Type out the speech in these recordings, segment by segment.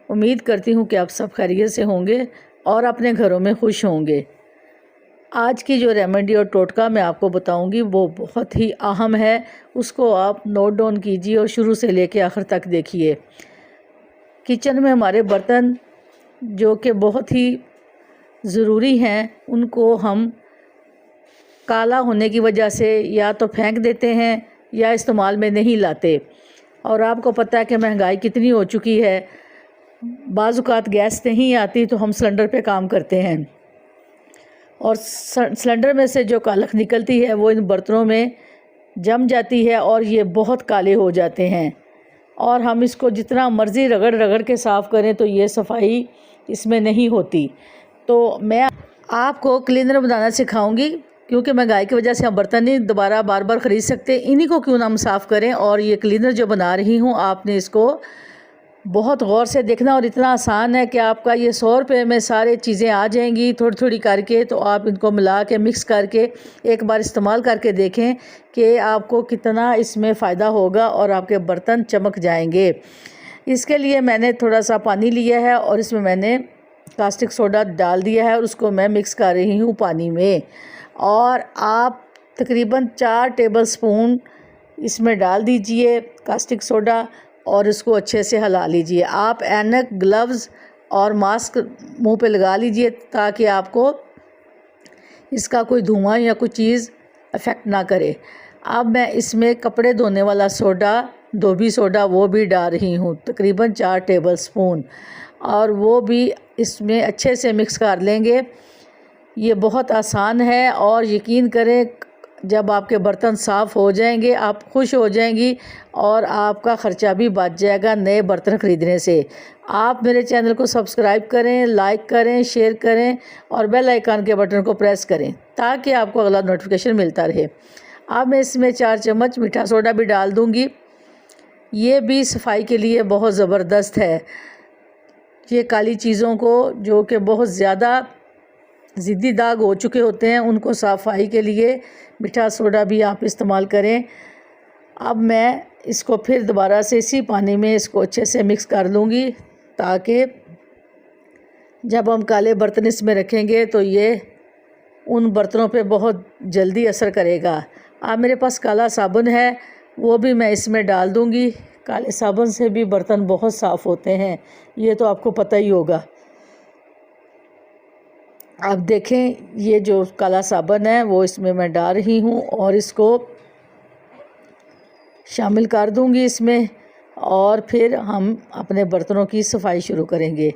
उम्मीद करती हूँ कि आप सब खैरियत से होंगे और अपने घरों में खुश होंगे। आज की जो रेमेडी और टोटका मैं आपको बताऊंगी वो बहुत ही अहम है, उसको आप नोट डाउन कीजिए और शुरू से लेकर आखिर तक देखिए। किचन में हमारे बर्तन जो कि बहुत ही ज़रूरी हैं, उनको हम काला होने की वजह से या तो फेंक देते हैं या इस्तेमाल में नहीं लाते। और आपको पता है कि महंगाई कितनी हो चुकी है, बाज़ औक़ात गैस नहीं आती तो हम सिलेंडर पे काम करते हैं और सिलेंडर में से जो कालख निकलती है वो इन बर्तनों में जम जाती है और ये बहुत काले हो जाते हैं। और हम इसको जितना मर्ज़ी रगड़ रगड़ के साफ़ करें तो ये सफाई इसमें नहीं होती। तो मैं आपको क्लीनर बनाना सिखाऊंगी, क्योंकि महंगाई की वजह से हम बर्तन नहीं दोबारा बार बार ख़रीद सकते, इन्हीं को क्यों ना हम साफ़ करें। और ये क्लीनर जो बना रही हूँ आपने इसको बहुत गौर से देखना, और इतना आसान है कि आपका ये 100 रुपये में सारी चीज़ें आ जाएंगी थोड़ी थोड़ी करके। तो आप इनको मिला के मिक्स करके एक बार इस्तेमाल करके देखें कि आपको कितना इसमें फ़ायदा होगा और आपके बर्तन चमक जाएंगे। इसके लिए मैंने थोड़ा सा पानी लिया है और इसमें मैंने कास्टिक सोडा डाल दिया है और उसको मैं मिक्स कर रही हूँ पानी में। और आप तकरीबन 4 टेबलस्पून इसमें डाल दीजिए कास्टिक सोडा और इसको अच्छे से हिला लीजिए। आप ऐनक, ग्लव्स और मास्क मुंह पे लगा लीजिए ताकि आपको इसका कोई धुआं या कोई चीज़ अफेक्ट ना करे। अब मैं इसमें कपड़े धोने वाला सोडा, धोबी सोडा, वो भी डाल रही हूँ तकरीबन 4 टेबलस्पून, और वो भी इसमें अच्छे से मिक्स कर लेंगे। ये बहुत आसान है और यकीन करें जब आपके बर्तन साफ़ हो जाएंगे आप खुश हो जाएंगी और आपका ख़र्चा भी बच जाएगा नए बर्तन ख़रीदने से। आप मेरे चैनल को सब्सक्राइब करें, लाइक करें, शेयर करें और बेल आइकन के बटन को प्रेस करें ताकि आपको अगला नोटिफिकेशन मिलता रहे। अब मैं इसमें 4 चम्मच मीठा सोडा भी डाल दूँगी। ये भी सफाई के लिए बहुत ज़बरदस्त है। ये काली चीज़ों को जो कि बहुत ज़्यादा ज़िद्दी दाग हो चुके होते हैं उनको सफाई के लिए मीठा सोडा भी आप इस्तेमाल करें। अब मैं इसको फिर दोबारा से इसी पानी में इसको अच्छे से मिक्स कर लूँगी ताकि जब हम काले बर्तन इसमें रखेंगे तो ये उन बर्तनों पे बहुत जल्दी असर करेगा। अब मेरे पास काला साबुन है, वो भी मैं इसमें डाल दूँगी। काले साबुन से भी बर्तन बहुत साफ़ होते हैं, ये तो आपको पता ही होगा। अब देखें ये जो काला साबुन है वो इसमें मैं डाल रही हूँ और इसको शामिल कर दूँगी इसमें, और फिर हम अपने बर्तनों की सफाई शुरू करेंगे।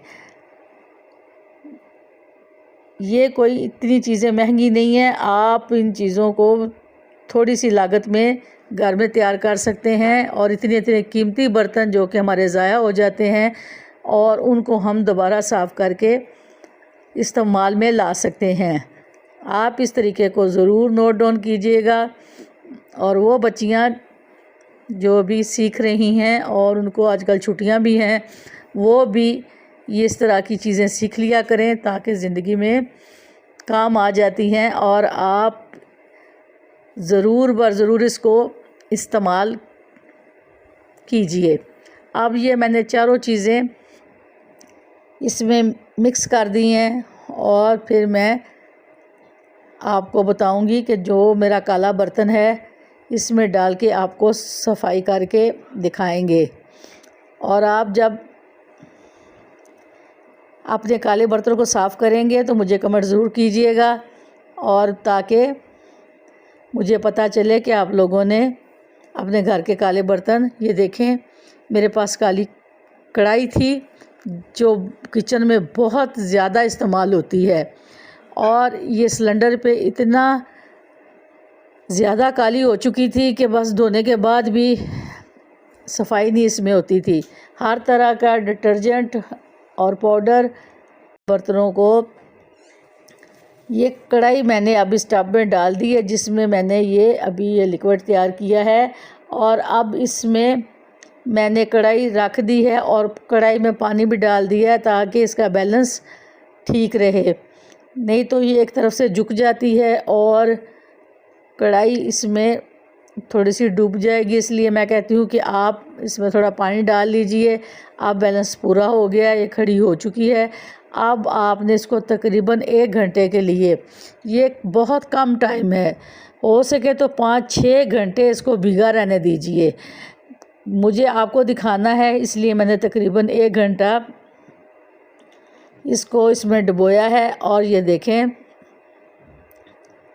ये कोई इतनी चीज़ें महंगी नहीं है, आप इन चीज़ों को थोड़ी सी लागत में घर में तैयार कर सकते हैं और इतने इतने कीमती बर्तन जो कि हमारे ज़ाया हो जाते हैं और उनको हम दोबारा साफ़ करके इस्तेमाल में ला सकते हैं। आप इस तरीके को ज़रूर नोट डाउन कीजिएगा। और वो बच्चियां जो भी सीख रही हैं और उनको आजकल छुट्टियां भी हैं, वो भी ये इस तरह की चीज़ें सीख लिया करें ताकि ज़िंदगी में काम आ जाती हैं और आप ज़रूर बर ज़रूर इसको इस्तेमाल कीजिए। अब ये मैंने चारों चीज़ें इसमें मिक्स कर दी हैं और फिर मैं आपको बताऊंगी कि जो मेरा काला बर्तन है इसमें डाल के आपको सफाई करके दिखाएंगे। और आप जब अपने काले बर्तनों को साफ़ करेंगे तो मुझे कमेंट ज़रूर कीजिएगा, और ताकि मुझे पता चले कि आप लोगों ने अपने घर के काले बर्तन, ये देखें मेरे पास काली कढ़ाई थी जो किचन में बहुत ज़्यादा इस्तेमाल होती है, और ये सिलेंडर पे इतना ज़्यादा काली हो चुकी थी कि बस धोने के बाद भी सफाई नहीं इसमें होती थी। हर तरह का डिटर्जेंट और पाउडर बर्तनों को, ये कढ़ाई मैंने अब इस टब में डाल दी है जिसमें मैंने ये लिक्विड तैयार किया है, और अब इसमें मैंने कढ़ाई रख दी है और कढ़ाई में पानी भी डाल दिया है ताकि इसका बैलेंस ठीक रहे, नहीं तो ये एक तरफ से झुक जाती है और कढ़ाई इसमें थोड़ी सी डूब जाएगी, इसलिए मैं कहती हूँ कि आप इसमें थोड़ा पानी डाल लीजिए। अब बैलेंस पूरा हो गया, ये खड़ी हो चुकी है। अब आपने इसको तकरीबन 1 घंटे के लिए, ये बहुत कम टाइम है, हो सके तो 5-6 घंटे इसको भिगा रहने दीजिए। मुझे आपको दिखाना है इसलिए मैंने तकरीबन 1 घंटा इसको इसमें डुबोया है। और ये देखें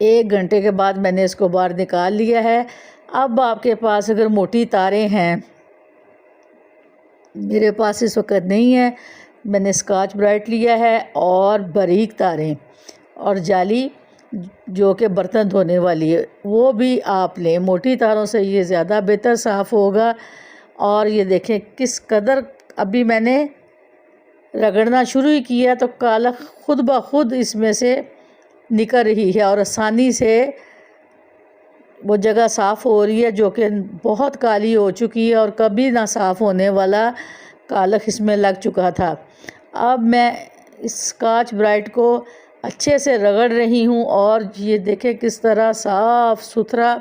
1 घंटे के बाद मैंने इसको बाहर निकाल लिया है। अब आपके पास अगर मोटी तारें हैं, मेरे पास इस वक्त नहीं है, मैंने स्कॉच ब्राइट लिया है और बारीक तारें और जाली जो कि बर्तन धोने वाली है वो भी आप लें। मोटी तारों से ये ज़्यादा बेहतर साफ़ होगा। और ये देखें किस कदर अभी मैंने रगड़ना शुरू ही किया तो काला खुद ब खुद इसमें से निकल रही है और आसानी से वो जगह साफ़ हो रही है जो कि बहुत काली हो चुकी है और कभी ना साफ़ होने वाला कालख इसमें लग चुका था। अब मैं इस स्कॉच ब्राइट को अच्छे से रगड़ रही हूँ और ये देखें किस तरह साफ़ सुथरा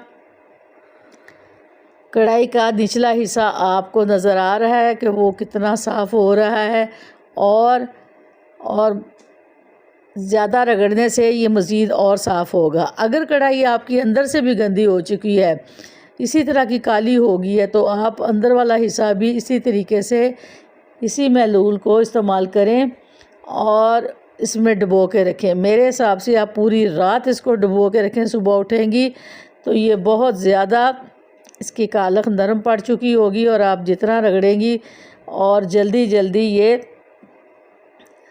कढ़ाई का निचला हिस्सा आपको नज़र आ रहा है कि वो कितना साफ़ हो रहा है। और ज़्यादा रगड़ने से ये मज़ीद और साफ़ होगा। अगर कढ़ाई आपकी अंदर से भी गंदी हो चुकी है, इसी तरह की काली हो गई है, तो आप अंदर वाला हिस्सा भी इसी तरीके से इसी महलूल को इस्तेमाल करें और इसमें डुबो के रखें। मेरे हिसाब से आप पूरी रात इसको डुबो के रखें, सुबह उठेंगी तो ये बहुत ज़्यादा इसकी कालख नरम पड़ चुकी होगी और आप जितना रगड़ेंगी और जल्दी जल्दी ये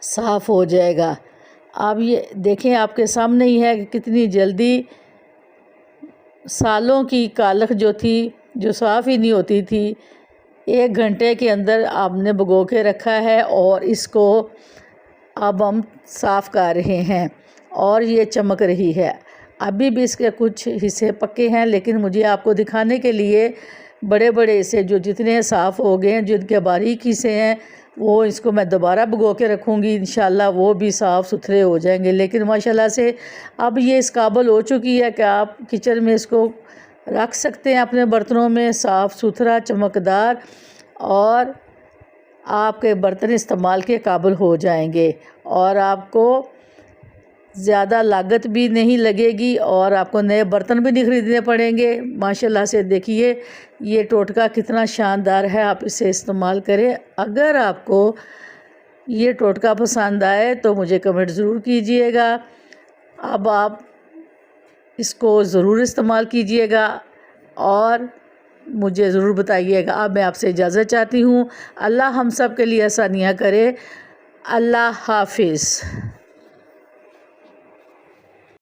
साफ़ हो जाएगा। आप ये देखें आपके सामने ही है कि कितनी जल्दी सालों की कालख जो थी, जो साफ़ ही नहीं होती थी, 1 घंटे के अंदर आपने भिगो के रखा है और इसको अब हम साफ़ कर रहे हैं और ये चमक रही है। अभी भी इसके कुछ हिस्से पक्के हैं, लेकिन मुझे आपको दिखाने के लिए बड़े बड़े हिस्से जो जितने साफ़ हो गए हैं, जिनके बारीक हिस्से हैं, वो इसको मैं दोबारा भिगो के रखूँगी। इंशाल्लाह वो भी साफ़ सुथरे हो जाएंगे। लेकिन माशाल्लाह से अब ये इस काबिल हो चुकी है कि आप किचन में इसको रख सकते हैं अपने बर्तनों में, साफ़ सुथरा चमकदार, और आपके बर्तन इस्तेमाल के काबिल हो जाएंगे और आपको ज़्यादा लागत भी नहीं लगेगी और आपको नए बर्तन भी नहीं ख़रीदने पड़ेंगे। माशाल्लाह से देखिए ये टोटका कितना शानदार है, आप इसे इस्तेमाल करें। अगर आपको ये टोटका पसंद आए तो मुझे कमेंट ज़रूर कीजिएगा। अब आप इसको ज़रूर इस्तेमाल कीजिएगा और मुझे ज़रूर बताइएगा। अब मैं आपसे इजाज़त चाहती हूँ। अल्लाह हम सब के लिए आसानियाँ करे। अल्लाह हाफिज़।